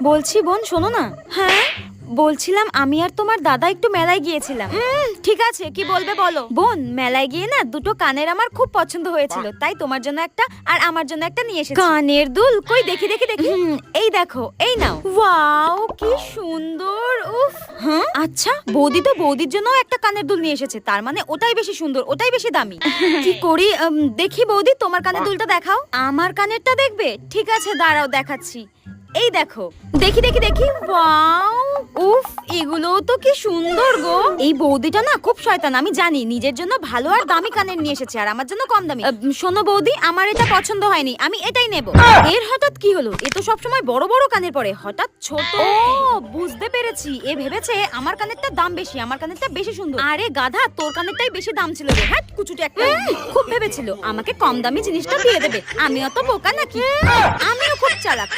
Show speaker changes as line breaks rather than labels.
বলছি বোন শোনো না। হ্যাঁ বলছিলাম আমি আর তোমার দাদা একটু মেলায় গিয়েছিলাম। ঠিক আছে কি বলবে বলো। বোন মেলায় গিয়ে না দুটো কানের আমার খুব পছন্দ হয়েছিল, তাই তোমার জন্য একটা আর আমার জন্য একটা নিয়ে এসেছি। কানের দুল কই দেখি দেখি দেখি। এই দেখো, এই নাও। ওয়াও কি সুন্দর। উফ। হ্যাঁ আচ্ছা বৌদি তো বৌদির জন্য একটা কানের দুল নিয়ে এসেছে, তার মানে ওটাই বেশি সুন্দর, ওটাই বেশি দামি। কি করি দেখি বৌদি তোমার কানের দুলটা দেখাও। আমার কানেরটা দেখবে? ঠিক আছে দাঁড়াও দেখাচ্ছি। এই দেখো, দেখি দেখি দেখি। ওয়াও উফ এগুলো তো কি সুন্দর গো। এই বৌদিটা না খুব শয়তান, আমি জানি। নিজের জন্য ভালো আর দামি কানের নিয়ে এসেছে আর আমার জন্য কম দামি। শোনো বৌদি, আমার এটা পছন্দ হয়নি, আমি এটাই নেব। এর হঠাৎ কি হলো? এ তো সবসময় বড় বড় কানের পরে, হঠাৎ ছোট। ও বুঝতে পেরেছি, এ ভেবেছে আমার কানেরটা দাম বেশি, আমার কানেরটা বেশি সুন্দর। আরে গাধা, তোর কানেরটাই বেশি দাম ছিল রে। হ্যাঁ কুচুটে একটা। খুব ভেবেছিল আমাকে কম দামি জিনিসটা দিয়ে দেবে। আমি অত বোকা নাকি? আমিও খুব চালাক।